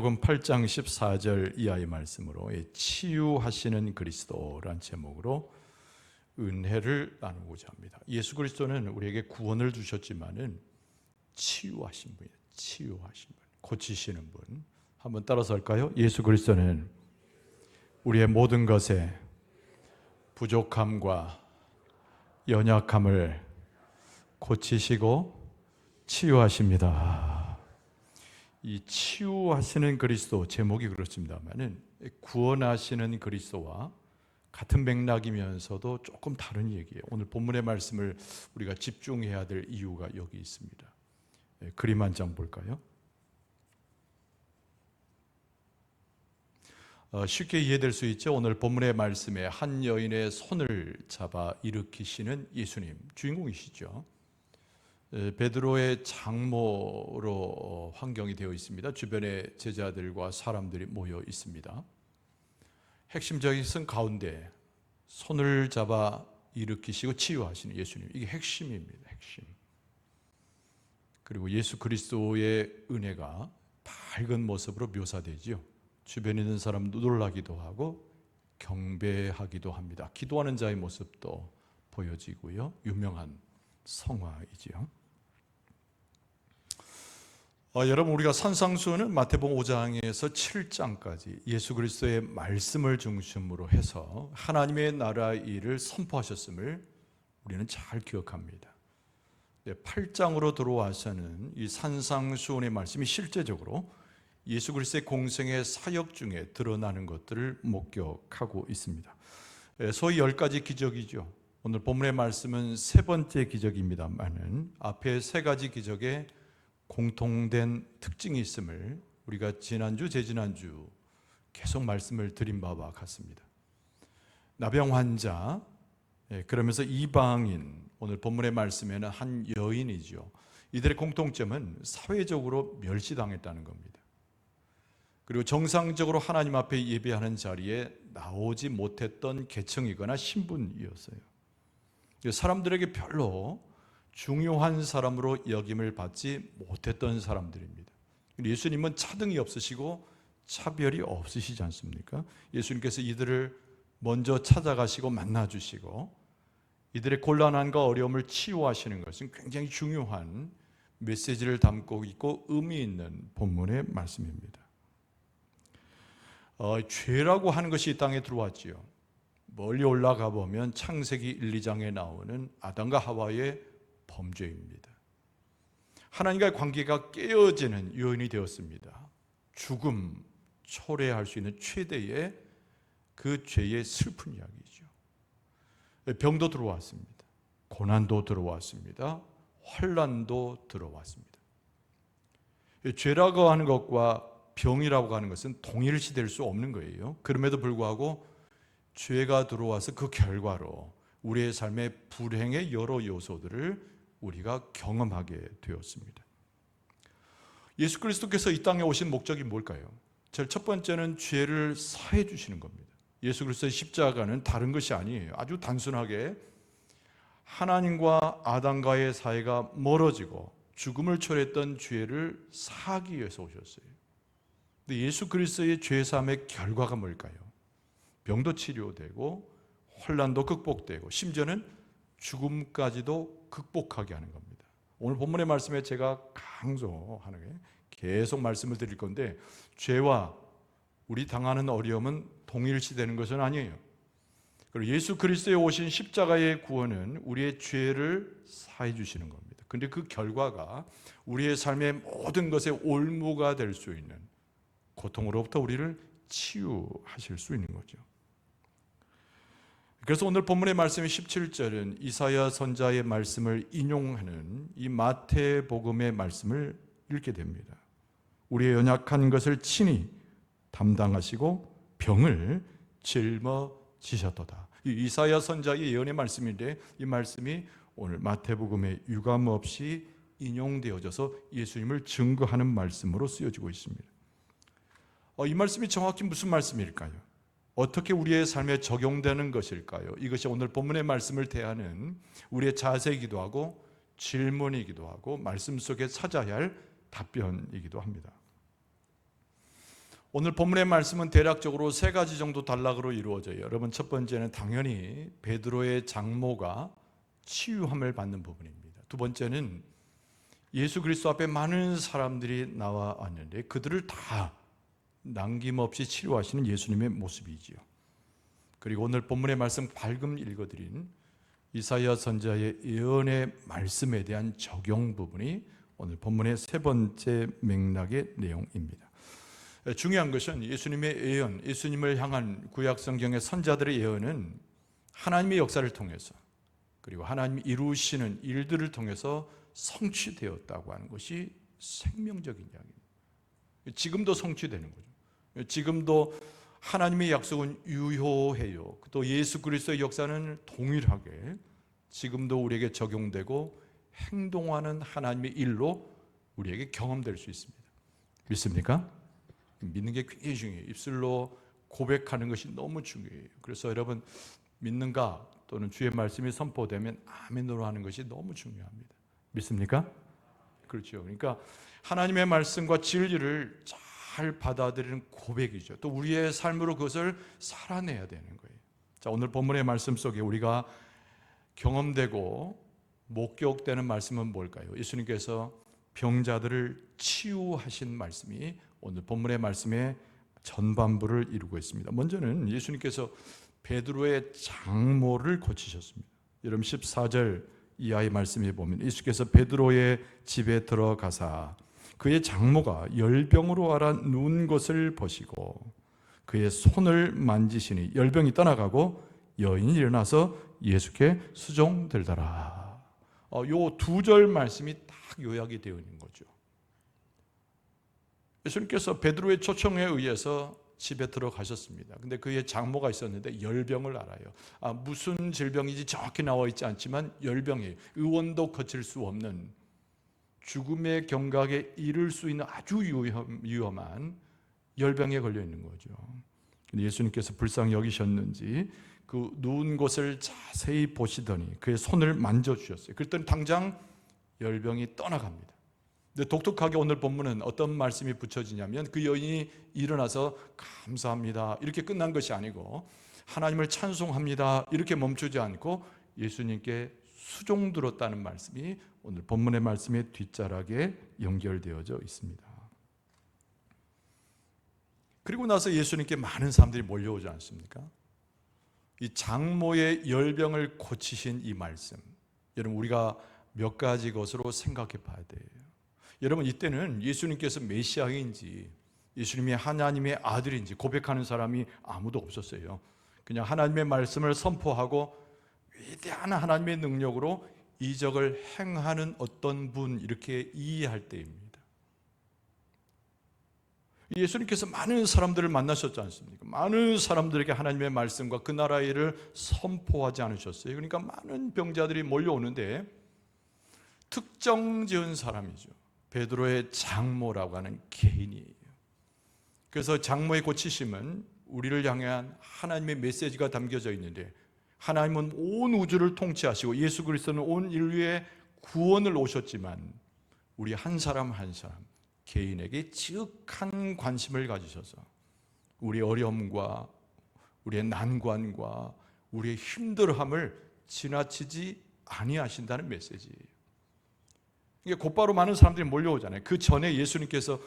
마태복음 8장 14절 이하의 말씀으로 치유하시는 그리스도라는 제목으로 은혜를 나누고자 합니다. 예수 그리스도는 우리에게 구원을 주셨지만은 치유하신 분이에요. 치유하신 분, 고치시는 분. 한번 따라서 할까요? 예수 그리스도는 우리의 모든 것에 부족함과 연약함을 고치시고 치유하십니다. 이 치유하시는 그리스도 제목이 그렇습니다만은 구원하시는 그리스도와 같은 맥락이면서도 조금 다른 얘기예요. 오늘 본문의 말씀을 우리가 집중해야 될 이유가 여기 있습니다. 그림 한 장 볼까요? 쉽게 이해될 수 있죠. 오늘 본문의 말씀에 한 여인의 손을 잡아 일으키시는 예수님, 주인공이시죠. 베드로의 장모로 환경이 되어 있습니다. 주변에 제자들과 사람들이 모여 있습니다. 핵심적인 것은 가운데 손을 잡아 일으키시고 치유하시는 예수님, 이게 핵심입니다. 핵심. 그리고 예수 그리스도의 은혜가 밝은 모습으로 묘사되지요. 주변에 있는 사람도 놀라기도 하고 경배하기도 합니다. 기도하는 자의 모습도 보여지고요. 유명한 성화이지요. 여러분, 우리가 산상수훈은 마태복음 5장에서 7장까지 예수 그리스도의 말씀을 중심으로 해서 하나님의 나라의 일을 선포하셨음을 우리는 잘 기억합니다. 8장으로 들어와서는 이 산상수훈의 말씀이 실제적으로 예수 그리스도의 공생의 사역 중에 드러나는 것들을 목격하고 있습니다. 소위 10가지 기적이죠. 오늘 본문의 말씀은 세 번째 기적입니다만은 앞에 세 가지 기적에 공통된 특징이 있음을 우리가 지난주, 재지난주 계속 말씀을 드린 바와 같습니다. 나병 환자, 그러면서 이방인, 오늘 본문의 말씀에는 한 여인이죠. 이들의 공통점은 사회적으로 멸시당했다는 겁니다. 그리고 정상적으로 하나님 앞에 예배하는 자리에 나오지 못했던 계층이거나 신분이었어요. 사람들에게 별로 중요한 사람으로 여김을 받지 못했던 사람들입니다. 예수님은 차등이 없으시고 차별이 없으시지 않습니까? 예수님께서 이들을 먼저 찾아가시고 만나주시고 이들의 곤란함과 어려움을 치유하시는 것은 굉장히 중요한 메시지를 담고 있고 의미 있는 본문의 말씀입니다. 죄라고 하는 것이 이 땅에 들어왔지요. 멀리 올라가 보면 창세기 1, 2장에 나오는 아담과 하와의 범죄입니다. 하나님과의 관계가 깨어지는 요인이 되었습니다. 죽음, 초래할 수 있는 최대의 그 죄의 슬픈 이야기죠. 병도 들어왔습니다. 고난도 들어왔습니다. 환난도 들어왔습니다. 죄라고 하는 것과 병이라고 하는 것은 동일시될 수 없는 거예요. 그럼에도 불구하고 죄가 들어와서 그 결과로 우리의 삶의 불행의 여러 요소들을 우리가 경험하게 되었습니다. 예수 그리스도께서 이 땅에 오신 목적이 뭘까요? 제일 첫 번째는 죄를 사해 주시는 겁니다. 예수 그리스도의 십자가는 다른 것이 아니에요. 아주 단순하게 하나님과 아담과의 사이가 멀어지고 죽음을 초래했던 죄를 사하기 위해서 오셨어요. 근데 예수 그리스도의 죄사함의 결과가 뭘까요? 병도 치료되고 환난도 극복되고 심지어는 죽음까지도 극복하게 하는 겁니다. 오늘 본문의 말씀에 제가 강조하는 게 계속 말씀을 드릴 건데 죄와 우리 당하는 어려움은 동일시되는 것은 아니에요. 그리고 예수 그리스도에 오신 십자가의 구원은 우리의 죄를 사해 주시는 겁니다. 그런데 그 결과가 우리의 삶의 모든 것에 올무가 될 수 있는 고통으로부터 우리를 치유하실 수 있는 거죠. 그래서 오늘 본문의 말씀인 17절은 이사야 선자의 말씀을 인용하는 이 마태복음의 말씀을 읽게 됩니다. 우리의 연약한 것을 친히 담당하시고 병을 짊어지셨도다. 이 이사야 선자의 예언의 말씀인데 이 말씀이 오늘 마태복음에 유감없이 인용되어져서 예수님을 증거하는 말씀으로 쓰여지고 있습니다. 이 말씀이 정확히 무슨 말씀일까요? 어떻게 우리의 삶에 적용되는 것일까요? 이것이 오늘 본문의 말씀을 대하는 우리의 자세이기도 하고 질문이기도 하고 말씀 속에 찾아야 할 답변이기도 합니다. 오늘 본문의 말씀은 대략적으로 세 가지 정도 단락으로 이루어져요. 여러분, 첫 번째는 당연히 베드로의 장모가 치유함을 받는 부분입니다. 두 번째는 예수 그리스도 앞에 많은 사람들이 나와 왔는데 그들을 다 남김없이 치료하시는 예수님의 모습이지요. 그리고 오늘 본문의 말씀 밝음 읽어드린 이사야 선지자의 예언의 말씀에 대한 적용 부분이 오늘 본문의 세 번째 맥락의 내용입니다. 중요한 것은 예수님의 예언, 예수님을 향한 구약 성경의 선자들의 예언은 하나님의 역사를 통해서 그리고 하나님이 이루시는 일들을 통해서 성취되었다고 하는 것이 생명적인 이야기입니다. 지금도 성취되는 거죠. 지금도 하나님의 약속은 유효해요. 또 예수 그리스도의 역사는 동일하게 지금도 우리에게 적용되고 행동하는 하나님의 일로 우리에게 경험될 수 있습니다. 믿습니까? 믿는 게 굉장히 중요해요. 입술로 고백하는 것이 너무 중요해요. 그래서 여러분, 믿는가 또는 주의 말씀이 선포되면 아멘으로 하는 것이 너무 중요합니다. 믿습니까? 그렇죠. 그러니까 하나님의 말씀과 진리를 잘 받아들이는 고백이죠. 또 우리의 삶으로 그것을 살아내야 되는 거예요. 자, 오늘 본문의 말씀 속에 우리가 경험되고 목격되는 말씀은 뭘까요? 예수님께서 병자들을 치유하신 말씀이 오늘 본문의 말씀의 전반부를 이루고 있습니다. 먼저는 예수님께서 베드로의 장모를 고치셨습니다. 여러분 14절 이하의 말씀에 보면 예수께서 베드로의 집에 들어가사 그의 장모가 열병으로 앓아 누운 것을 보시고 그의 손을 만지시니 열병이 떠나가고 여인이 일어나서 예수께 수종들더라. 요 두 절 말씀이 딱 요약이 되어 있는 거죠. 예수님께서 베드로의 초청에 의해서 집에 들어가셨습니다. 근데 그의 장모가 있었는데 열병을 앓아요. 무슨 질병인지 정확히 나와 있지 않지만 열병이에요. 의원도 거칠 수 없는 죽음의 경각에 이를 수 있는 아주 위험한 열병에 걸려 있는 거죠. 근데 예수님께서 불쌍히 여기셨는지 그 누운 곳을 자세히 보시더니 그의 손을 만져주셨어요. 그랬더니 당장 열병이 떠나갑니다. 근데 독특하게 오늘 본문은 어떤 말씀이 붙여지냐면 그 여인이 일어나서 감사합니다 이렇게 끝난 것이 아니고 하나님을 찬송합니다 이렇게 멈추지 않고 예수님께 수종들었다는 말씀이 오늘 본문의 말씀의 뒷자락에 연결되어져 있습니다. 그리고 나서 예수님께 많은 사람들이 몰려오지 않습니까? 이 장모의 열병을 고치신 이 말씀, 여러분 우리가 몇 가지 것으로 생각해 봐야 돼요. 여러분 이때는 예수님께서 메시아인지 예수님이 하나님의 아들인지 고백하는 사람이 아무도 없었어요. 그냥 하나님의 말씀을 선포하고 위대한 하나님의 능력으로 이적을 행하는 어떤 분 이렇게 이해할 때입니다. 예수님께서 많은 사람들을 만나셨지 않습니까? 많은 사람들에게 하나님의 말씀과 그 나라의 일을 선포하지 않으셨어요. 그러니까 많은 병자들이 몰려오는데 특정 지은 사람이죠. 베드로의 장모라고 하는 개인이에요. 그래서 장모의 고치심은 우리를 향한 하나님의 메시지가 담겨져 있는데 하나님은 온 우주를 통치하시고 예수 그리스도는 온 인류의 구원을 오셨지만 우리 한 사람 한 사람 개인에게 지극한 관심을 가지셔서 우리의 어려움과 우리의 난관과 우리의 힘들함을 지나치지 아니하신다는 메시지예요. 이게 곧바로 많은 사람들이 몰려오잖아요. 그 전에 예수님께서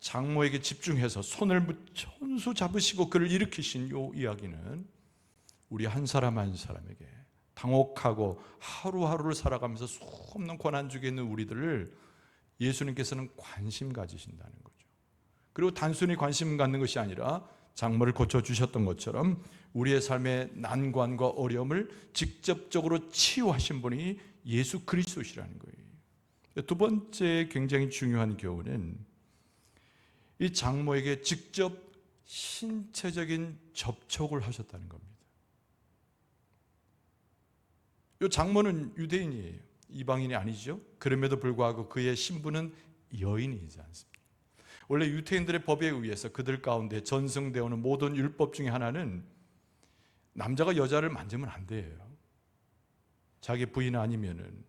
장모에게 집중해서 손을 손수 잡으시고 그를 일으키신 이 이야기는 우리 한 사람 한 사람에게 당혹하고 하루하루를 살아가면서 수없는 고난 중에 있는 우리들을 예수님께서는 관심 가지신다는 거죠. 그리고 단순히 관심 갖는 것이 아니라 장모를 고쳐주셨던 것처럼 우리의 삶의 난관과 어려움을 직접적으로 치유하신 분이 예수 그리스도시라는 거예요. 두 번째 굉장히 중요한 교훈은 이 장모에게 직접 신체적인 접촉을 하셨다는 겁니다. 이 장모는 유대인이에요. 이방인이 아니죠. 그럼에도 불구하고 그의 신분은 여인이지 않습니까? 원래 유대인들의 법에 의해서 그들 가운데 전승되어 오는 모든 율법 중에 하나는 남자가 여자를 만지면 안 돼요. 자기 부인 아니면은.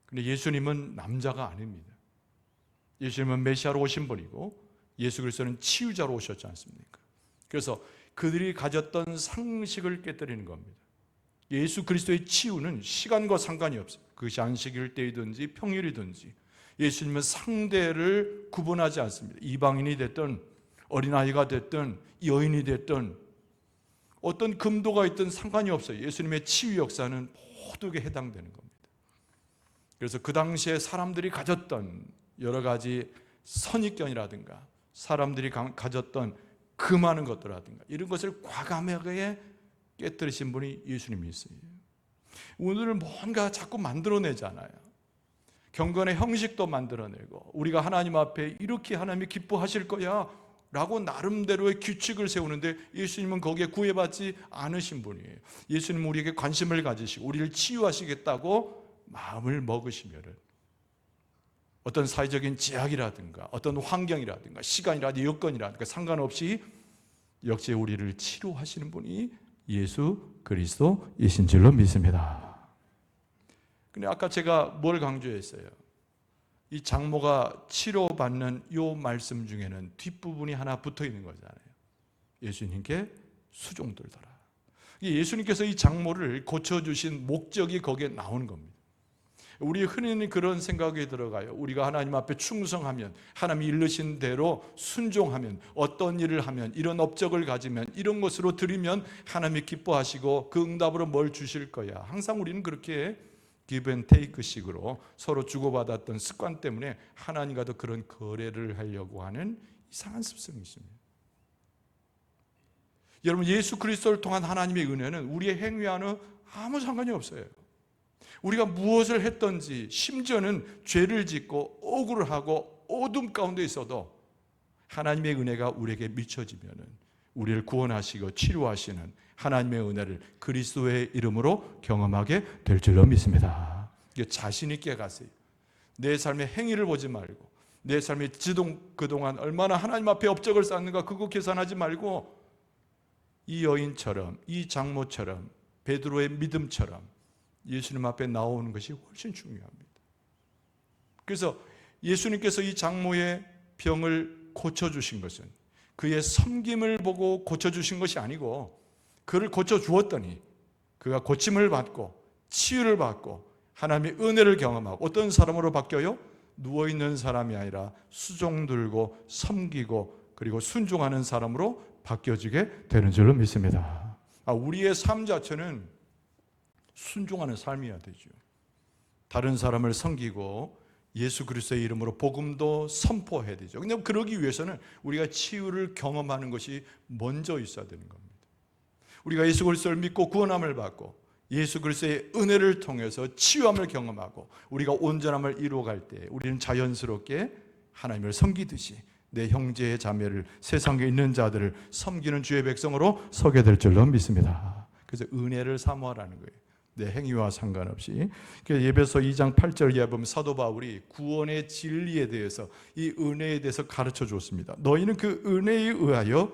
근데 예수님은 남자가 아닙니다. 예수님은 메시아로 오신 분이고 예수 그리스도는 치유자로 오셨지 않습니까? 그래서 그들이 가졌던 상식을 깨뜨리는 겁니다. 예수 그리스도의 치유는 시간과 상관이 없어요. 그것이 안식일 때이든지 평일이든지 예수님은 상대를 구분하지 않습니다. 이방인이 됐든 어린아이가 됐든 여인이 됐든 어떤 금도가 있든 상관이 없어요. 예수님의 치유 역사는 모두에게 해당되는 겁니다. 그래서 그 당시에 사람들이 가졌던 여러 가지 선입견이라든가 사람들이 가졌던 그 많은 것들라든가 이런 것을 과감하게 깨뜨리신 분이 예수님이세요. 오늘은 뭔가 자꾸 만들어내잖아요. 경건의 형식도 만들어내고 우리가 하나님 앞에 이렇게 하나님이 기뻐하실 거야 라고 나름대로의 규칙을 세우는데 예수님은 거기에 구애받지 않으신 분이에요. 예수님은 우리에게 관심을 가지시고 우리를 치유하시겠다고 마음을 먹으시면 어떤 사회적인 제약이라든가 어떤 환경이라든가 시간이라든가 여건이라든가 상관없이 역시 우리를 치료하시는 분이 예수 그리스도이신 줄로 믿습니다. 근데 아까 제가 뭘 강조했어요? 이 장모가 치료받는 이 말씀 중에는 뒷부분이 하나 붙어 있는 거잖아요. 예수님께 수종들더라. 예수님께서 이 장모를 고쳐주신 목적이 거기에 나오는 겁니다. 우리 흔히 그런 생각이 들어가요. 우리가 하나님 앞에 충성하면, 하나님이 일르신 대로 순종하면, 어떤 일을 하면, 이런 업적을 가지면, 이런 것으로 드리면 하나님이 기뻐하시고 그 응답으로 뭘 주실 거야. 항상 우리는 그렇게 give and take 식으로 서로 주고받았던 습관 때문에 하나님과도 그런 거래를 하려고 하는 이상한 습성이 있습니다. 여러분, 예수 그리스도를 통한 하나님의 은혜는 우리의 행위와는 아무 상관이 없어요. 우리가 무엇을 했든지 심지어는 죄를 짓고 억울을 하고 어둠 가운데 있어도 하나님의 은혜가 우리에게 미쳐지면 우리를 구원하시고 치료하시는 하나님의 은혜를 그리스도의 이름으로 경험하게 될 줄로 믿습니다. 자신 있게 가세요. 내 삶의 행위를 보지 말고 내 삶의 그동안 얼마나 하나님 앞에 업적을 쌓는가 그거 계산하지 말고 이 여인처럼 이 장모처럼 베드로의 믿음처럼 예수님 앞에 나오는 것이 훨씬 중요합니다. 그래서 예수님께서 이 장모의 병을 고쳐주신 것은 그의 섬김을 보고 고쳐주신 것이 아니고 그를 고쳐주었더니 그가 고침을 받고 치유를 받고 하나님의 은혜를 경험하고 어떤 사람으로 바뀌어요? 누워있는 사람이 아니라 수종 들고 섬기고 그리고 순종하는 사람으로 바뀌어지게 되는 줄로 믿습니다. 우리의 삶 자체는 순종하는 삶이어야 되죠. 다른 사람을 섬기고 예수 그리스도의 이름으로 복음도 선포해야 되죠. 근데 그러기 위해서는 우리가 치유를 경험하는 것이 먼저 있어야 되는 겁니다. 우리가 예수 그리스도를 믿고 구원함을 받고 예수 그리스도의 은혜를 통해서 치유함을 경험하고 우리가 온전함을 이루어갈 때 우리는 자연스럽게 하나님을 섬기듯이 내 형제 자매를 세상에 있는 자들을 섬기는 주의 백성으로 서게 될 줄로 믿습니다. 그래서 은혜를 사모하라는 거예요. 내 행위와 상관없이. 예배서 2장 8절 이하 보면 사도 바울이 구원의 진리에 대해서 이 은혜에 대해서 가르쳐 줬습니다. 너희는 그 은혜에 의하여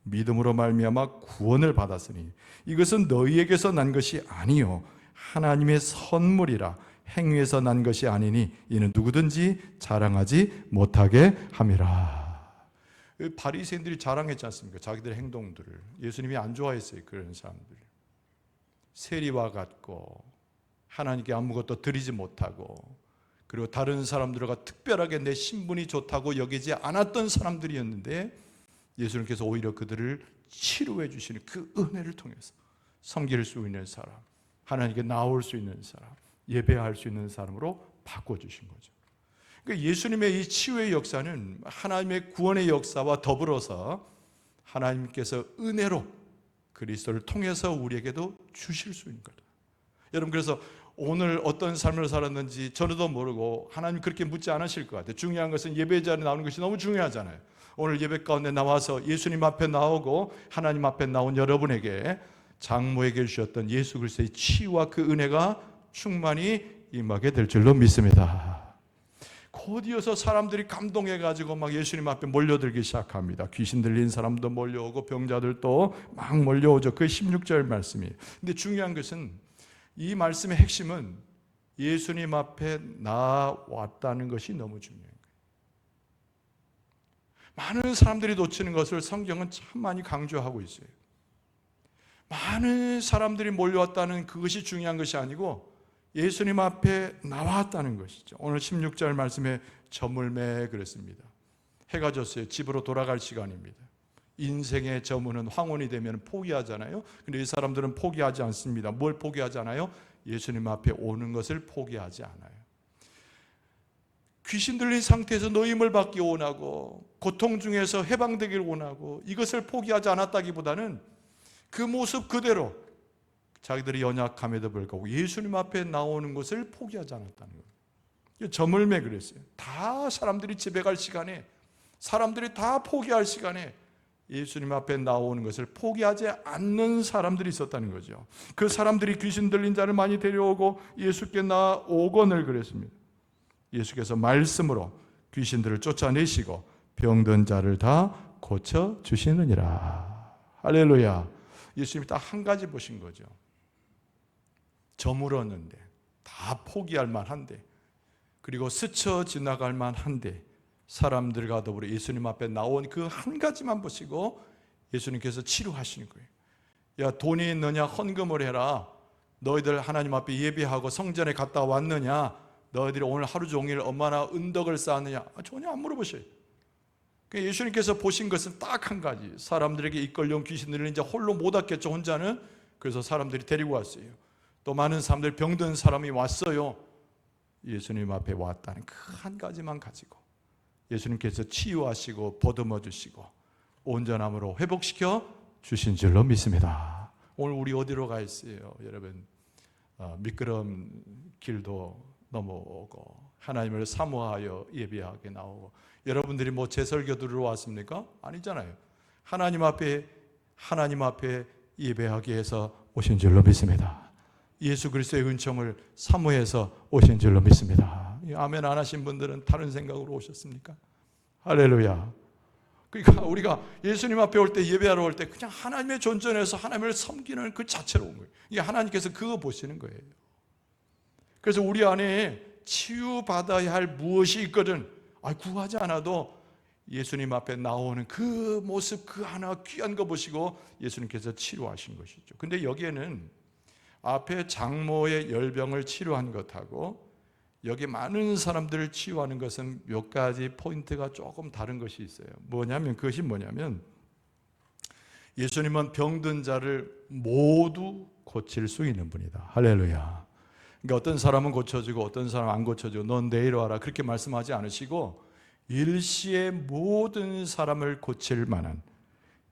믿음으로 말미암아 구원을 받았으니 이것은 너희에게서 난 것이 아니요 하나님의 선물이라 행위에서 난 것이 아니니 이는 누구든지 자랑하지 못하게 함이라. 바리새인들이 자랑했지 않습니까? 자기들의 행동들을. 예수님이 안 좋아했어요. 그런 사람들. 세리와 같고 하나님께 아무것도 드리지 못하고 그리고 다른 사람들과 특별하게 내 신분이 좋다고 여기지 않았던 사람들이었는데 예수님께서 오히려 그들을 치료해 주시는 그 은혜를 통해서 섬길 수 있는 사람, 하나님께 나올 수 있는 사람, 예배할 수 있는 사람으로 바꿔주신 거죠. 그러니까 예수님의 이 치유의 역사는 하나님의 구원의 역사와 더불어서 하나님께서 은혜로 그리스도를 통해서 우리에게도 주실 수 있는 거다. 여러분, 그래서 오늘 어떤 삶을 살았는지 저도 모르고 하나님 그렇게 묻지 않으실 것 같아요. 중요한 것은 예배 자리에 나오는 것이 너무 중요하잖아요. 오늘 예배 가운데 나와서 예수님 앞에 나오고 하나님 앞에 나온 여러분에게 장모에게 주셨던 예수 그리스도의 치유와 그 은혜가 충만히 임하게 될 줄로 믿습니다. 곧이어서 사람들이 감동해가지고 막 예수님 앞에 몰려들기 시작합니다. 귀신 들린 사람도 몰려오고 병자들도 막 몰려오죠. 그 16절 말씀이에요. 근데 중요한 것은 이 말씀의 핵심은 예수님 앞에 나왔다는 것이 너무 중요해요. 많은 사람들이 놓치는 것을 성경은 참 많이 강조하고 있어요. 많은 사람들이 몰려왔다는 그것이 중요한 것이 아니고 예수님 앞에 나왔다는 것이죠. 오늘 16절 말씀에 저물매 그랬습니다. 해가 졌어요. 집으로 돌아갈 시간입니다. 인생의 저물은 황혼이 되면 포기하잖아요. 근데 이 사람들은 포기하지 않습니다. 뭘 포기하지 않아요? 예수님 앞에 오는 것을 포기하지 않아요. 귀신 들린 상태에서 노임을 받기 원하고 고통 중에서 해방되기를 원하고 이것을 포기하지 않았다기보다는 그 모습 그대로 자기들이 연약함에도 불구하고 예수님 앞에 나오는 것을 포기하지 않았다는 거예요. 저물매 그랬어요. 다 사람들이 집에 갈 시간에, 사람들이 다 포기할 시간에 예수님 앞에 나오는 것을 포기하지 않는 사람들이 있었다는 거죠. 그 사람들이 귀신 들린 자를 많이 데려오고 예수께 나오거늘 그랬습니다. 예수께서 말씀으로 귀신들을 쫓아내시고 병든 자를 다 고쳐주시느니라. 할렐루야. 예수님이 딱 한 가지 보신 거죠. 저물었는데, 다 포기할 만한데, 그리고 스쳐 지나갈 만한데 사람들과 더불어 예수님 앞에 나온 그 한 가지만 보시고 예수님께서 치료하시는 거예요. 야, 돈이 있느냐? 헌금을 해라. 너희들 하나님 앞에 예배하고 성전에 갔다 왔느냐? 너희들이 오늘 하루 종일 얼마나 은덕을 쌓았느냐? 전혀 안 물어보셔요. 예수님께서 보신 것은 딱 한 가지. 사람들에게 이끌려온 귀신들은 이제 홀로 못 왔겠죠, 혼자는. 그래서 사람들이 데리고 왔어요. 또 많은 사람들, 병든 사람이 왔어요. 예수님 앞에 왔다는 그 한 가지만 가지고 예수님께서 치유하시고 보듬어 주시고 온전함으로 회복시켜 주신 줄로 믿습니다. 오늘 우리 어디로 가 있어요? 여러분, 미끄럼 길도 넘어오고 하나님을 사모하여 예배하게 나오고, 여러분들이 뭐 제설교 들으러 왔습니까? 아니잖아요. 하나님 앞에 예배하기 위해서 오신 줄로 믿습니다. 예수 그리스도의 은총을 사모해서 오신 줄로 믿습니다. 아멘 안 하신 분들은 다른 생각으로 오셨습니까? 할렐루야. 그러니까 우리가 예수님 앞에 올 때, 예배하러 올 때 그냥 하나님의 존전에서 하나님을 섬기는 그 자체로 온 거예요. 이게 하나님께서 그거 보시는 거예요. 그래서 우리 안에 치유받아야 할 무엇이 있거든 구하지 않아도 예수님 앞에 나오는 그 모습, 그 하나 귀한 거 보시고 예수님께서 치료하신 것이죠. 근데 여기에는 앞에 장모의 열병을 치료한 것하고 여기 많은 사람들을 치유하는 것은 몇 가지 포인트가 조금 다른 것이 있어요. 그것이 뭐냐면 예수님은 병든 자를 모두 고칠 수 있는 분이다. 할렐루야. 그러니까 어떤 사람은 고쳐지고 어떤 사람은 안 고쳐지고 넌 내일 와라 그렇게 말씀하지 않으시고 일시에 모든 사람을 고칠 만한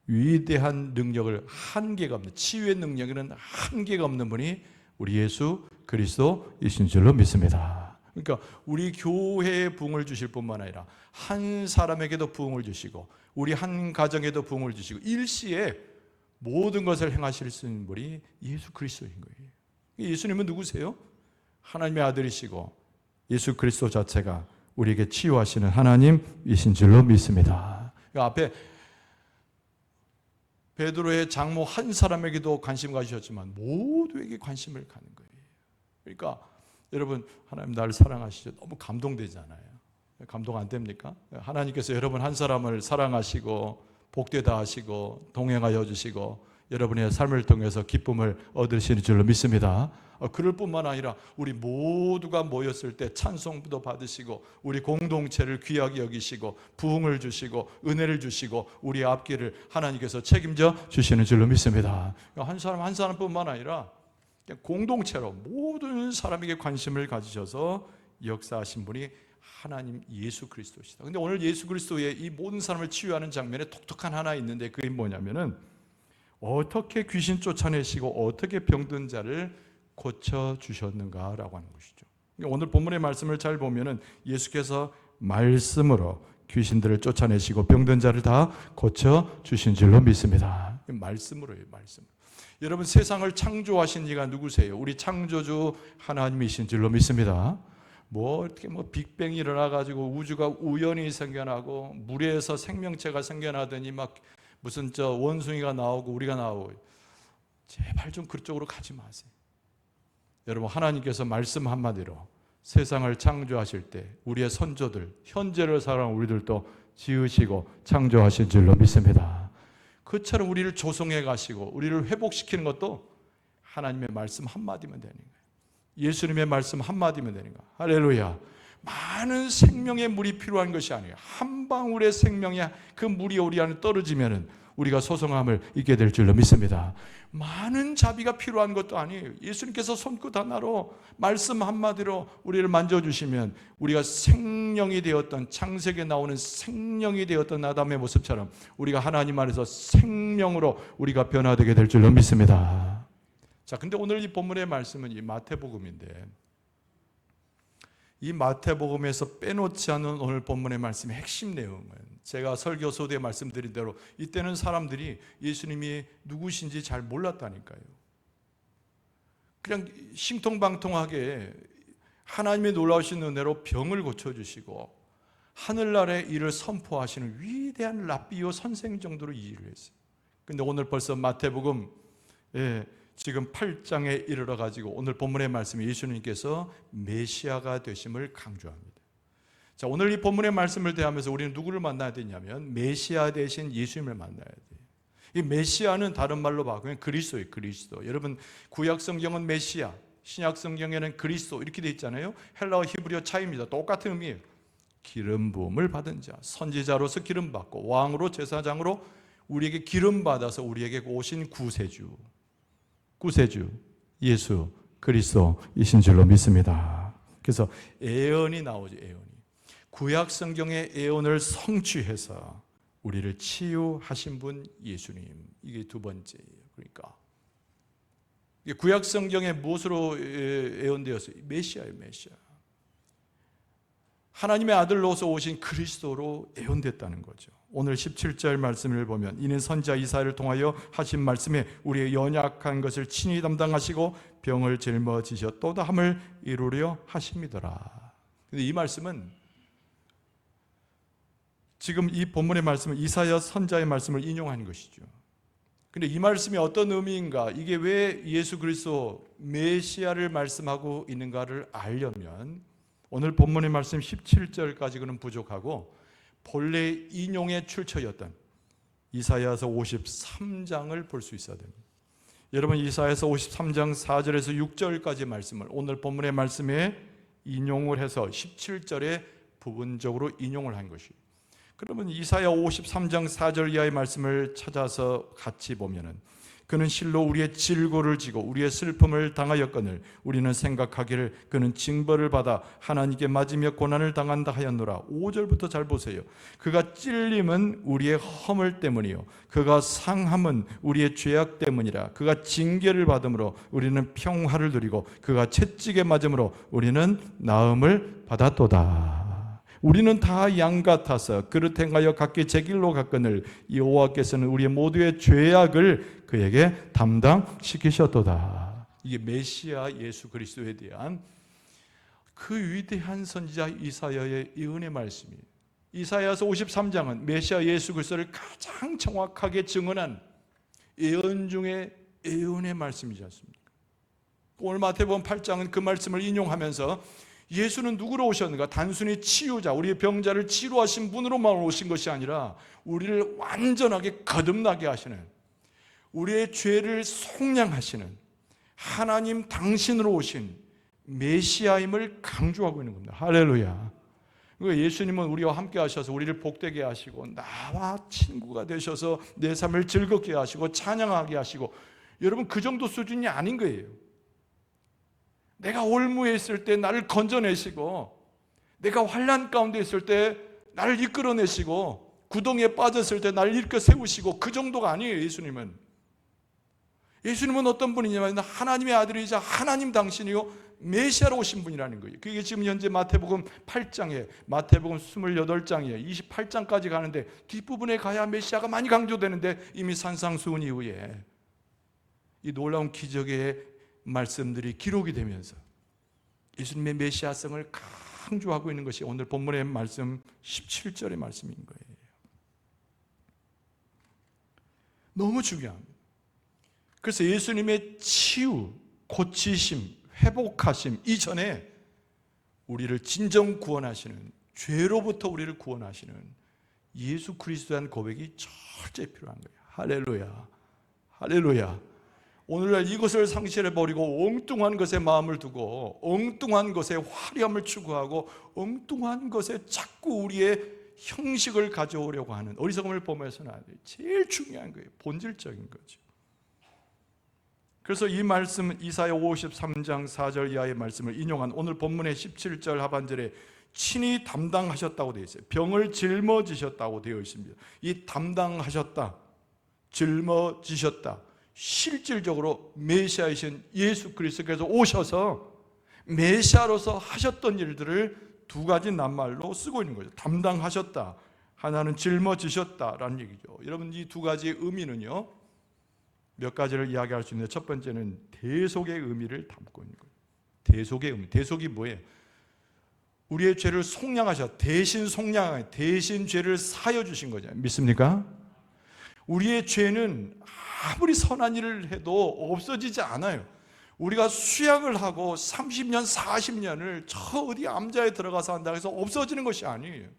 위대한 능력을, 한계가 없는, 치유의 능력에는 한계가 없는 분이 우리 예수 그리스도이신 줄로 믿습니다. 그러니까 우리 교회에 부흥을 주실 뿐만 아니라 한 사람에게도 부흥을 주시고 우리 한 가정에도 부흥을 주시고 일시에 모든 것을 행하실 수 있는 분이 예수 그리스도인 거예요. 예수님은 누구세요? 하나님의 아들이시고 예수 그리스도 자체가 우리에게 치유하시는 하나님이신 줄로 믿습니다. 앞에 베드로의 장모 한 사람에게도 관심 가지셨지만 모두에게 관심을 가는 거예요. 그러니까 여러분, 하나님 나를 사랑하시죠? 너무 감동되잖아요. 감동 안 됩니까? 하나님께서 여러분 한 사람을 사랑하시고 복되다 하시고 동행하여 주시고 여러분의 삶을 통해서 기쁨을 얻으시는 줄로 믿습니다. 그럴 뿐만 아니라 우리 모두가 모였을 때 찬송도 받으시고 우리 공동체를 귀하게 여기시고 부흥을 주시고 은혜를 주시고 우리 앞길을 하나님께서 책임져 주시는 줄로 믿습니다. 한 사람 한 사람뿐만 아니라 공동체로 모든 사람에게 관심을 가지셔서 역사하신 분이 하나님 예수 그리스도시다. 근데 오늘 예수 그리스도의 이 모든 사람을 치유하는 장면에 독특한 하나 있는데 그게 뭐냐면은 어떻게 귀신 쫓아내시고 어떻게 병든 자를 고쳐주셨는가라고 하는 것이죠. 오늘 본문의 말씀을 잘 보면은 예수께서 말씀으로 귀신들을 쫓아내시고 병든 자를 다 고쳐주신 줄로 믿습니다. 말씀으로요, 말씀. 여러분, 세상을 창조하신 이가 누구세요? 우리 창조주 하나님이신 줄로 믿습니다. 어떻게 빅뱅이 일어나가지고 우주가 우연히 생겨나고 물에서 생명체가 생겨나더니 무슨 원숭이가 나오고 우리가 나오고, 제발 좀 그쪽으로 가지 마세요. 여러분, 하나님께서 말씀 한마디로 세상을 창조하실 때 우리의 선조들, 현재를 살아가는 우리들도 지으시고 창조하신 줄로 믿습니다. 그처럼 우리를 조성해 가시고 우리를 회복시키는 것도 하나님의 말씀 한마디면 되는 거예요. 예수님의 말씀 한마디면 되는 거예요. 할렐루야. 많은 생명의 물이 필요한 것이 아니에요. 한 방울의 생명의 그 물이 우리 안에 떨어지면 우리가 소성함을 잊게 될 줄로 믿습니다. 많은 자비가 필요한 것도 아니에요. 예수님께서 손끝 하나로 말씀 한마디로 우리를 만져주시면 우리가 생명이 되었던, 창세기에 나오는 생명이 되었던 아담의 모습처럼 우리가 하나님 안에서 생명으로 우리가 변화되게 될 줄로 믿습니다. 자, 근데 오늘 이 본문의 말씀은 이 마태복음인데, 이 마태복음에서 빼놓지 않는 오늘 본문의 말씀의 핵심 내용은, 제가 설교 소대에 말씀드린 대로 이때는 사람들이 예수님이 누구신지 잘 몰랐다니까요. 그냥 신통방통하게 하나님의 놀라우신 은혜로 병을 고쳐주시고 하늘나라의 일을 선포하시는 위대한 랍비오 선생 정도로 이해를 했어요. 근데 오늘 벌써 마태복음 지금 8장에 이르러 가지고 오늘 본문의 말씀이 예수님께서 메시아가 되심을 강조합니다. 자, 오늘 이 본문의 말씀을 대하면서 우리는 누구를 만나야 되냐면 메시아 되신 예수님을 만나야 돼요. 이 메시아는 다른 말로 바꾸면 그리스도예요. 그리스도. 여러분 구약 성경은 메시아, 신약 성경에는 그리스도 이렇게 돼 있잖아요. 헬라어 히브리어 차이입니다. 똑같은 의미예요. 기름 부음을 받은 자, 선지자로서 기름 받고 왕으로 제사장으로 우리에게 기름 받아서 우리에게 오신 구세주 예수 그리스도이신 줄로 믿습니다. 그래서 애언이 나오죠. 애언이. 구약 성경의 애언을 성취해서 우리를 치유하신 분 예수님. 이게 두 번째예요. 그러니까 구약 성경에 무엇으로 애언되었어요? 메시아예요. 메시아. 하나님의 아들로서 오신 그리스도로 애언됐다는 거죠. 오늘 17절 말씀을 보면 이는 선지자 이사야를 통하여 하신 말씀에 우리의 연약한 것을 친히 담당하시고 병을 짊어지셔 또다함을 이루려 하심이더라. 근데 이 말씀은 지금 이 본문의 말씀은 이사야 선지자의 말씀을 인용하는 것이죠. 근데 이 말씀이 어떤 의미인가, 이게 왜 예수 그리스도 메시아를 말씀하고 있는가를 알려면 오늘 본문의 말씀 17절까지는 부족하고 본래 인용의 출처였던 이사야서 53장을 볼 수 있어야 됩니다. 여러분 이사야서 53장 4절에서 6절까지 말씀을 오늘 본문의 말씀에 인용을 해서 17절에 부분적으로 인용을 한 것이에요. 그러면 이사야 53장 4절 이하의 말씀을 찾아서 같이 보면은 그는 실로 우리의 질고를 지고 우리의 슬픔을 당하였거늘 우리는 생각하기를 그는 징벌을 받아 하나님께 맞으며 고난을 당한다 하였노라. 5절부터 잘 보세요. 그가 찔림은 우리의 허물 때문이요 그가 상함은 우리의 죄악 때문이라. 그가 징계를 받음으로 우리는 평화를 누리고 그가 채찍에 맞음으로 우리는 나음을 받았도다. 우리는 다 양 같아서 그릇 행하여 각기 제 길로 갔거늘 여호와께서는 우리의 모두의 죄악을 그에게 담당시키셨도다. 이게 메시아 예수 그리스도에 대한 그 위대한 선지자 이사야의 예언의 말씀이에요. 이사야서 53장은 메시아 예수 그리스도를 가장 정확하게 증언한 예언 중에 예언의 말씀이지 않습니까? 오늘 마태복음 8장은 그 말씀을 인용하면서 예수는 누구로 오셨는가? 단순히 치유자, 우리의 병자를 치료하신 분으로만 오신 것이 아니라 우리를 완전하게 거듭나게 하시는, 우리의 죄를 속량하시는 하나님 당신으로 오신 메시아임을 강조하고 있는 겁니다. 할렐루야. 예수님은 우리와 함께 하셔서 우리를 복되게 하시고 나와 친구가 되셔서 내 삶을 즐겁게 하시고 찬양하게 하시고, 여러분 그 정도 수준이 아닌 거예요. 내가 올무에 있을 때 나를 건져내시고, 내가 환난 가운데 있을 때 나를 이끌어내시고, 구덩이에 빠졌을 때 나를 일으켜 세우시고, 그 정도가 아니에요. 예수님은 어떤 분이냐면 하나님의 아들이자 하나님 당신이요 메시아로 오신 분이라는 거예요. 그게 지금 현재 마태복음 8장에, 마태복음 28장에 28장까지 가는데 뒷부분에 가야 메시아가 많이 강조되는데 이미 산상수훈 이후에 이 놀라운 기적의 말씀들이 기록이 되면서 예수님의 메시아성을 강조하고 있는 것이 오늘 본문의 말씀 17절의 말씀인 거예요. 너무 중요합니다. 그래서 예수님의 치유, 고치심, 회복하심 이전에 우리를 진정 구원하시는, 죄로부터 우리를 구원하시는 예수 그리스도에 대한 고백이 철저히 필요한 거예요. 할렐루야, 할렐루야. 오늘날 이것을 상실해버리고 엉뚱한 것에 마음을 두고 엉뚱한 것에 화려함을 추구하고 엉뚱한 것에 자꾸 우리의 형식을 가져오려고 하는 어리석음을 범해서는 안 돼요. 제일 중요한 거예요. 본질적인 거죠. 그래서 이 말씀 이사야 53장 4절 이하의 말씀을 인용한 오늘 본문의 17절 하반절에 친히 담당하셨다고 되어 있어요. 병을 짊어지셨다고 되어 있습니다. 이 담당하셨다, 짊어지셨다, 실질적으로 메시아이신 예수 그리스도께서 오셔서 메시아로서 하셨던 일들을 두 가지 낱말로 쓰고 있는 거죠. 담당하셨다, 하나는 짊어지셨다라는 얘기죠. 여러분, 이 두 가지의 의미는요, 몇 가지를 이야기할 수 있는데, 첫 번째는 대속의 의미를 담고 있는 거예요. 대속의 의미. 대속이 뭐예요? 우리의 죄를 속량하셔, 대신 속량하여 대신 죄를 사여 주신 거죠. 믿습니까? 우리의 죄는 아무리 선한 일을 해도 없어지지 않아요. 우리가 수양을 하고 30년, 40년을 저 어디 암자에 들어가서 한다고 해서 없어지는 것이 아니에요.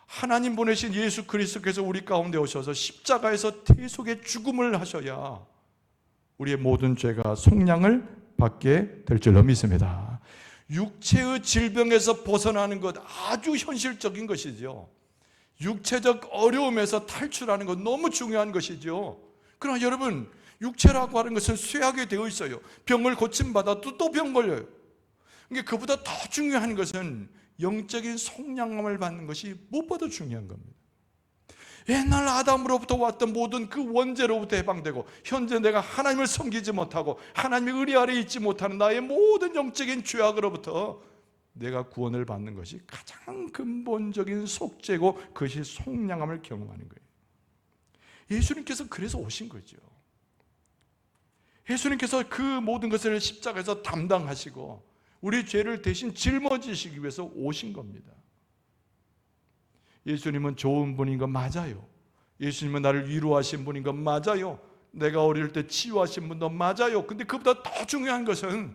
하나님 보내신 예수 그리스도께서 우리 가운데 오셔서 십자가에서 대속의 죽음을 하셔야 우리의 모든 죄가 속량을 받게 될 줄로 믿습니다. 육체의 질병에서 벗어나는 것 아주 현실적인 것이죠. 육체적 어려움에서 탈출하는 것 너무 중요한 것이죠. 그러나 여러분, 육체라고 하는 것은 쇠하게 되어 있어요. 병을 고침받아도 또 병 걸려요. 그러니까 그보다 더 중요한 것은 영적인 속량함을 받는 것이 무엇보다 중요한 겁니다. 옛날 아담으로부터 왔던 모든 그 원죄로부터 해방되고, 현재 내가 하나님을 섬기지 못하고 하나님의 의리 아래에 있지 못하는 나의 모든 영적인 죄악으로부터 내가 구원을 받는 것이 가장 근본적인 속죄고, 그것이 속량함을 경험하는 거예요. 예수님께서 그래서 오신 거죠. 예수님께서 그 모든 것을 십자가에서 담당하시고 우리 죄를 대신 짊어지시기 위해서 오신 겁니다. 예수님은 좋은 분인 건 맞아요. 예수님은 나를 위로하신 분인 건 맞아요. 내가 어릴 때 치유하신 분도 맞아요. 근데 그보다 더 중요한 것은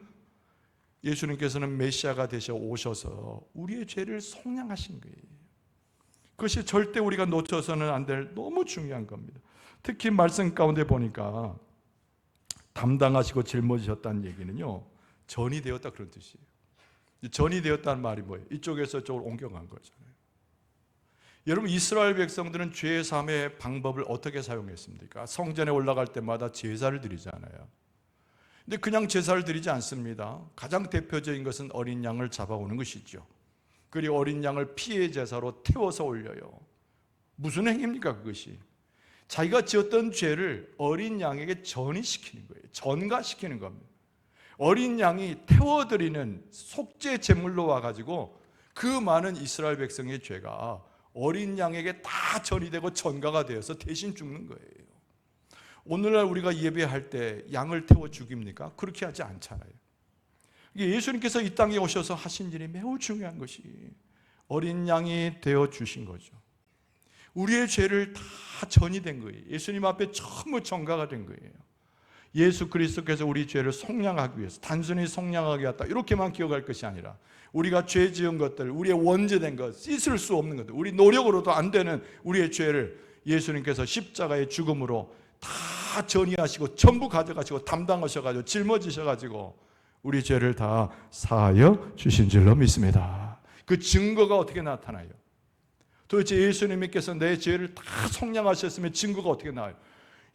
예수님께서는 메시아가 되셔 오셔서 우리의 죄를 속량하신 거예요. 그것이 절대 우리가 놓쳐서는 안 될 너무 중요한 겁니다. 특히 말씀 가운데 보니까 담당하시고 짊어지셨다는 얘기는요, 전이 되었다 그런 뜻이에요. 전이 되었다는 말이 뭐예요? 이쪽에서 저쪽으로 옮겨간 거잖아요. 여러분, 이스라엘 백성들은 죄 사함의 방법을 어떻게 사용했습니까? 성전에 올라갈 때마다 제사를 드리잖아요. 근데 그냥 제사를 드리지 않습니다. 가장 대표적인 것은 어린 양을 잡아오는 것이죠. 그리고 어린 양을 피의 제사로 태워서 올려요. 무슨 행위입니까 그것이? 자기가 지었던 죄를 어린 양에게 전이시키는 거예요. 전가시키는 겁니다. 어린 양이 태워드리는 속죄 제물로 와가지고 그 많은 이스라엘 백성의 죄가 어린 양에게 다 전이 되고 전가가 되어서 대신 죽는 거예요. 오늘날 우리가 예배할 때 양을 태워 죽입니까? 그렇게 하지 않잖아요. 예수님께서 이 땅에 오셔서 하신 일이 매우 중요한 것이 어린 양이 되어 주신 거죠. 우리의 죄를 다 전이 된 거예요. 예수님 앞에 전부 전가가 된 거예요. 예수 그리스도께서 우리 죄를 속량하기 위해서, 단순히 속량하기 위해서 이렇게만 기억할 것이 아니라 우리가 죄 지은 것들, 우리의 원죄된 것, 씻을 수 없는 것들, 우리 노력으로도 안 되는 우리의 죄를 예수님께서 십자가의 죽음으로 다 전이하시고 전부 가져가시고 담당하셔가지고 짊어지셔가지고 우리 죄를 다 사하여 주신 줄로 믿습니다. 그 증거가 어떻게 나타나요? 도대체 예수님께서 내 죄를 다 속량하셨으면 증거가 어떻게 나와요?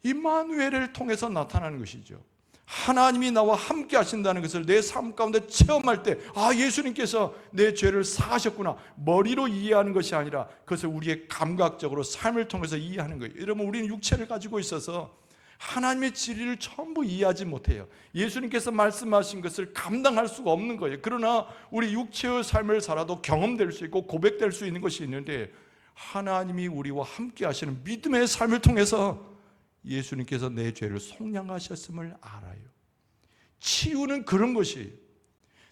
임마누엘을 통해서 나타나는 것이죠. 하나님이 나와 함께 하신다는 것을 내 삶 가운데 체험할 때, 아, 예수님께서 내 죄를 사하셨구나, 머리로 이해하는 것이 아니라 그것을 우리의 감각적으로 삶을 통해서 이해하는 거예요. 여러분, 우리는 육체를 가지고 있어서 하나님의 진리를 전부 이해하지 못해요. 예수님께서 말씀하신 것을 감당할 수가 없는 거예요. 그러나 우리 육체의 삶을 살아도 경험될 수 있고 고백될 수 있는 것이 있는데, 하나님이 우리와 함께 하시는 믿음의 삶을 통해서 예수님께서 내 죄를 속량하셨음을 알아요. 치유는 그런 것이에요.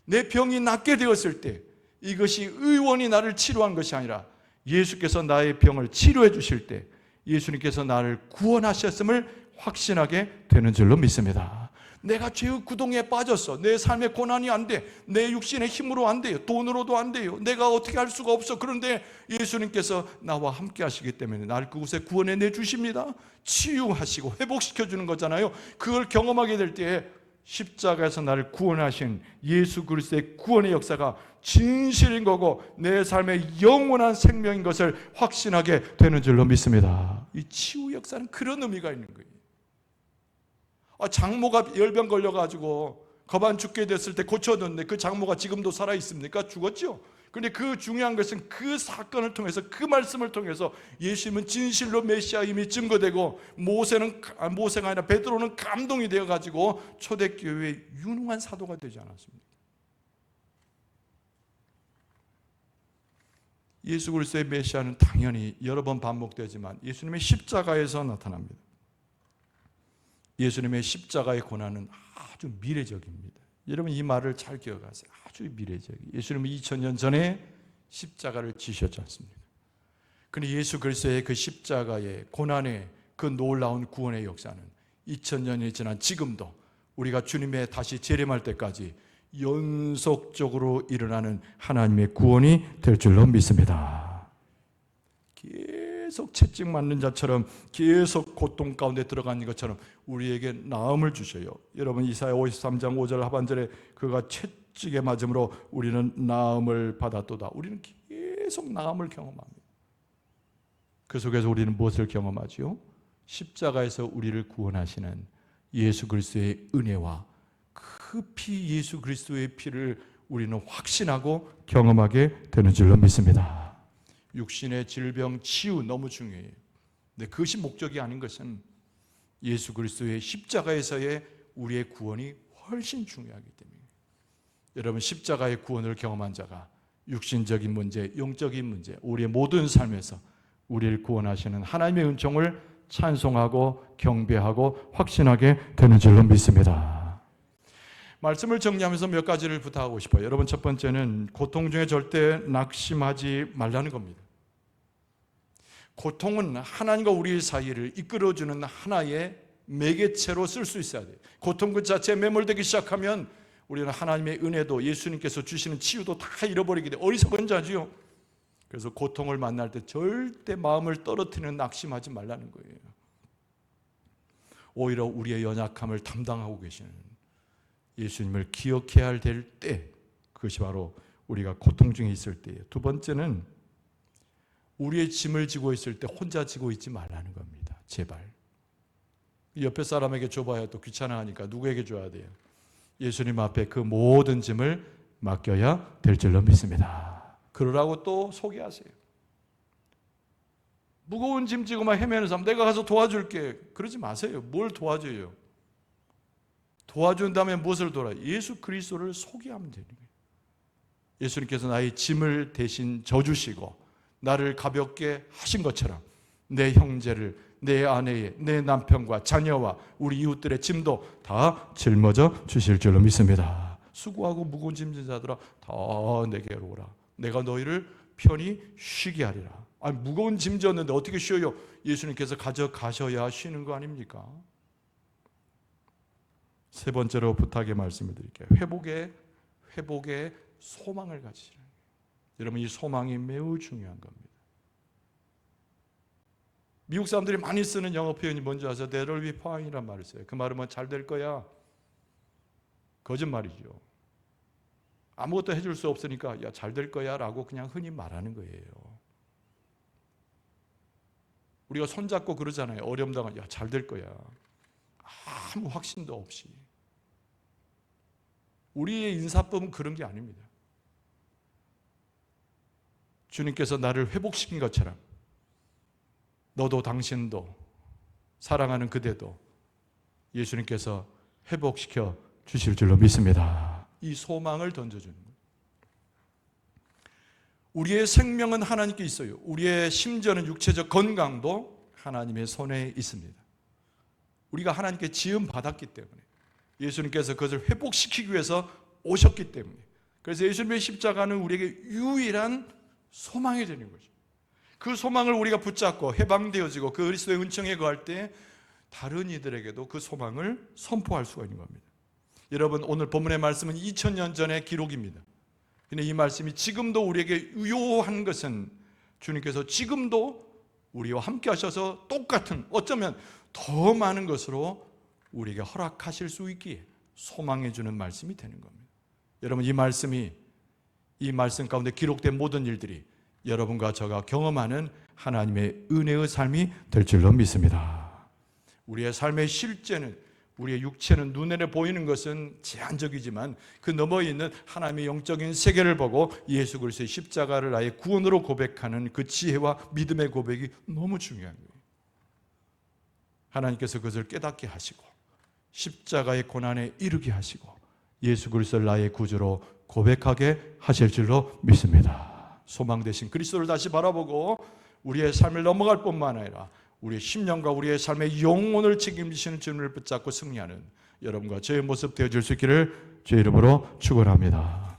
내 병이 낫게 되었을 때 이것이 의원이 나를 치료한 것이 아니라 예수께서 나의 병을 치료해 주실 때 예수님께서 나를 구원하셨음을 확신하게 되는 줄로 믿습니다. 내가 죄의 구덩이에 빠졌어. 내 삶의 고난이 안 돼. 내 육신의 힘으로 안 돼요. 돈으로도 안 돼요. 내가 어떻게 할 수가 없어. 그런데 예수님께서 나와 함께 하시기 때문에 나를 그곳에 구원해 내주십니다. 치유하시고 회복시켜 주는 거잖아요. 그걸 경험하게 될 때에 십자가에서 나를 구원하신 예수 그리스도의 구원의 역사가 진실인 거고 내 삶의 영원한 생명인 것을 확신하게 되는 줄로 믿습니다. 이 치유 역사는 그런 의미가 있는 거예요. 장모가 열병 걸려가지고 거반 죽게 됐을 때 고쳐줬는데 그 장모가 지금도 살아있습니까? 죽었죠. 그런데 그 중요한 것은 그 사건을 통해서 그 말씀을 통해서 예수님은 진실로 메시아임이 증거되고 모세가 아니라 베드로는 감동이 되어가지고 초대교회의 유능한 사도가 되지 않았습니까? 예수 그리스도의 메시아는 당연히 여러 번 반복되지만 예수님의 십자가에서 나타납니다. 예수님의 십자가의 고난은 아주 미래적입니다. 여러분 이 말을 잘 기억하세요. 아주 미래적이에요. 예수님은 2000년 전에 십자가를 지셨지 않습니까? 그런데 예수 그리스도의 그 십자가의 고난의 그 놀라운 구원의 역사는 2000년이 지난 지금도 우리가 주님의 다시 재림할 때까지 연속적으로 일어나는 하나님의 구원이 될 줄로 믿습니다. 계속 채찍 맞는 자처럼 계속 고통 가운데 들어가는 것처럼 우리에게 나음을 주셔요. 여러분 이사야 53장 5절 하반절에 그가 채찍에 맞음으로 우리는 나음을 받았도다. 우리는 계속 나음을 경험합니다. 그 속에서 우리는 무엇을 경험하지요? 십자가에서 우리를 구원하시는 예수 그리스도의 은혜와 그 피 예수 그리스도의 피를 우리는 확신하고 경험하게 되는 줄로 믿습니다. 육신의 질병 치유 너무 중요해요. 근데 그것이 목적이 아닌 것은 예수 그리스도의 십자가에서의 우리의 구원이 훨씬 중요하기 때문에 여러분 십자가의 구원을 경험한 자가 육신적인 문제, 영적인 문제, 우리의 모든 삶에서 우리를 구원하시는 하나님의 은총을 찬송하고 경배하고 확신하게 되는 줄로 믿습니다. 말씀을 정리하면서 몇 가지를 부탁하고 싶어요. 여러분 첫 번째는 고통 중에 절대 낙심하지 말라는 겁니다. 고통은 하나님과 우리 사이를 이끌어주는 하나의 매개체로 쓸 수 있어야 돼요. 고통 그 자체에 매몰되기 시작하면 우리는 하나님의 은혜도 예수님께서 주시는 치유도 다 잃어버리게 돼요. 어리석은 자지요. 그래서 고통을 만날 때 절대 마음을 떨어뜨리는 낙심하지 말라는 거예요. 오히려 우리의 연약함을 담당하고 계시는 예수님을 기억해야 될 때, 그것이 바로 우리가 고통 중에 있을 때예요. 두 번째는 우리의 짐을 지고 있을 때 혼자 지고 있지 말라는 겁니다. 제발. 옆에 사람에게 줘봐야 또 귀찮아하니까 누구에게 줘야 돼요? 예수님 앞에 그 모든 짐을 맡겨야 될 줄로 믿습니다. 그러라고 또 소개하세요. 무거운 짐 지고만 헤매는 사람 내가 가서 도와줄게. 그러지 마세요. 뭘 도와줘요? 도와준 다음에 무엇을 도와요? 예수 그리스도를 소개하면 되는 거예요. 예수님께서 나의 짐을 대신 져주시고 나를 가볍게 하신 것처럼 내 형제를, 내 아내의, 내 남편과 자녀와 우리 이웃들의 짐도 다 짊어져 주실 줄로 믿습니다. 수고하고 무거운 짐진 자들아 다 내게로 오라. 내가 너희를 편히 쉬게 하리라. 아니, 무거운 짐 졌는데 어떻게 쉬어요? 예수님께서 가져가셔야 쉬는 거 아닙니까? 세 번째로 부탁의 말씀을 드릴게요. 회복의 소망을 가지시라는 거예요. 여러분 이 소망이 매우 중요한 겁니다. 미국 사람들이 많이 쓰는 영어 표현이 뭔지 아세요? That'll be fine이란 말을 써요. 그 말은 뭐 잘 될 거야. 거짓말이죠. 아무것도 해줄 수 없으니까 야, 잘 될 거야 라고 그냥 흔히 말하는 거예요. 우리가 손잡고 그러잖아요. 어려움당한 야, 잘 될 거야. 아무 확신도 없이. 우리의 인사법은 그런 게 아닙니다. 주님께서 나를 회복시킨 것처럼 너도 당신도 사랑하는 그대도 예수님께서 회복시켜 주실 줄로 믿습니다. 이 소망을 던져주는 거예요. 우리의 생명은 하나님께 있어요. 우리의 심지어는 육체적 건강도 하나님의 손에 있습니다. 우리가 하나님께 지음 받았기 때문에 예수님께서 그것을 회복시키기 위해서 오셨기 때문에 그래서 예수님의 십자가는 우리에게 유일한 소망이 되는 거죠. 그 소망을 우리가 붙잡고 해방되어지고 그 그리스도의 은총에 거할 때 다른 이들에게도 그 소망을 선포할 수가 있는 겁니다. 여러분, 오늘 본문의 말씀은 2000년 전의 기록입니다. 근데 이 말씀이 지금도 우리에게 유효한 것은 주님께서 지금도 우리와 함께 하셔서 똑같은, 어쩌면 더 많은 것으로 우리에게 허락하실 수 있기에 소망해 주는 말씀이 되는 겁니다. 여러분, 이 말씀 가운데 기록된 모든 일들이 여러분과 저가 경험하는 하나님의 은혜의 삶이 될 줄로 믿습니다. 우리의 삶의 실제는, 우리의 육체는 눈에 보이는 것은 제한적이지만 그 너머에 있는 하나님의 영적인 세계를 보고 예수 그리스도의 십자가를 나의 구원으로 고백하는 그 지혜와 믿음의 고백이 너무 중요한 거예요. 하나님께서 그것을 깨닫게 하시고 십자가의 고난에 이르게 하시고 예수 그리스도를 나의 구주로 고백하게 하실 줄로 믿습니다. 소망 되신 그리스도를 다시 바라보고 우리의 삶을 넘어갈 뿐만 아니라 우리의 심령과 우리의 삶의 영혼을 책임지시는 주님을 붙잡고 승리하는 여러분과 저의 모습 되어줄 수 있기를 주의 이름으로 축원합니다.